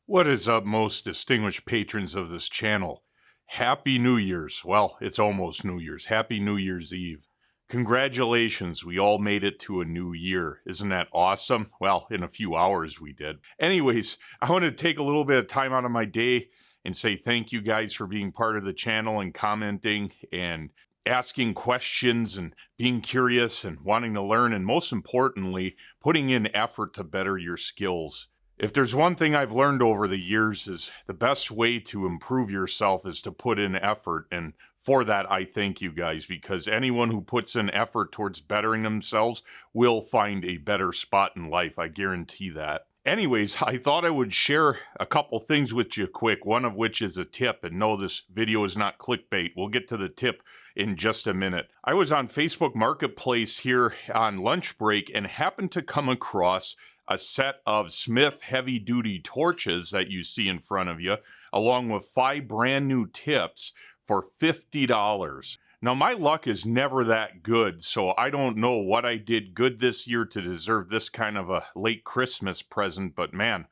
What is up, most distinguished patrons of this channel? Happy New Year's. Well, it's almost New Year's. Happy New Year's Eve. Congratulations, we all made it to a new year. Isn't that awesome? Well, in a few hours we did. Anyways, I want to take a little bit of time out of my day and say thank you guys for being part of the channel and commenting and asking questions and being curious and wanting to learn, and most importantly, putting in effort to better your skills. If there's one thing I've learned over the years is the best way to improve yourself is to put in effort. And for that, I thank you guys, because anyone who puts in effort towards bettering themselves will find a better spot in life. I guarantee that. Anyways, I thought I would share a couple things with you quick, one of which is a tip. And no, this video is not clickbait. We'll get to the tip in just a minute. I was on Facebook Marketplace here on lunch break and happened to come across a set of Smith heavy-duty torches that you see in front of you, along with 5 brand new tips for $50. Now, my luck is never that good, so I don't know what I did good this year to deserve this kind of a late Christmas present, but man,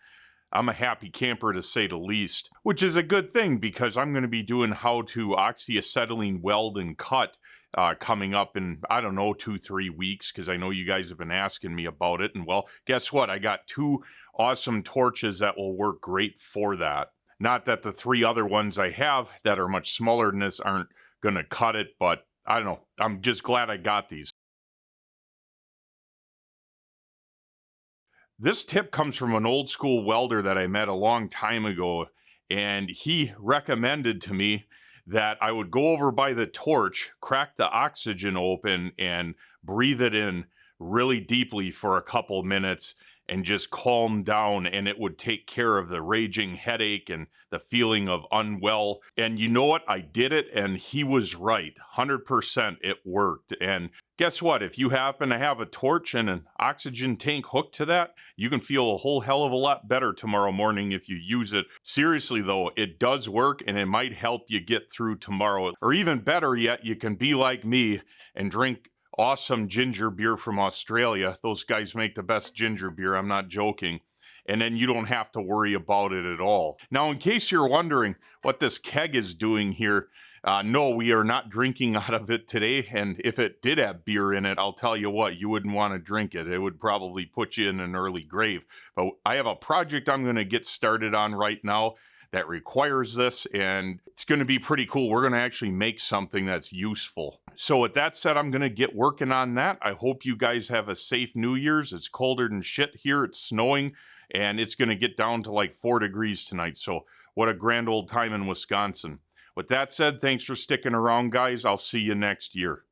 I'm a happy camper to say the least, which is a good thing because I'm going to be doing how to oxyacetylene weld and cut coming up in, I don't know, 2-3 weeks, because I know you guys have been asking me about it. And well, guess what? I got 2 awesome torches that will work great for that. Not that the 3 other ones I have that are much smaller than this aren't going to cut it, but I don't know. I'm just glad I got these. This tip comes from an old school welder that I met a long time ago, and he recommended to me that I would go over by the torch, crack the oxygen open, and breathe it in really deeply for a couple minutes and just calm down, and it would take care of the raging headache and the feeling of unwell. And you know what? I did it, and he was right. 100% it worked. And guess what? If you happen to have a torch and an oxygen tank hooked to that, you can feel a whole hell of a lot better tomorrow morning if you use it. Seriously though, it does work, and it might help you get through tomorrow. Or even better yet, you can be like me and drink awesome ginger beer from Australia. Those guys make the best ginger beer, I'm not joking. And then you don't have to worry about it at all. Now, in case you're wondering what this keg is doing here, no, we are not drinking out of it today. And if it did have beer in it, I'll tell you what, you wouldn't want to drink it. It would probably put you in an early grave. But I have a project I'm going to get started on right now that requires this, and it's going to be pretty cool. We're going to actually make something that's useful. So with that said, I'm going to get working on that. I hope you guys have a safe New Year's. It's colder than shit here. It's snowing, and it's going to get down to like 4 degrees tonight. So what a grand old time in Wisconsin. With that said, thanks for sticking around, guys. I'll see you next year.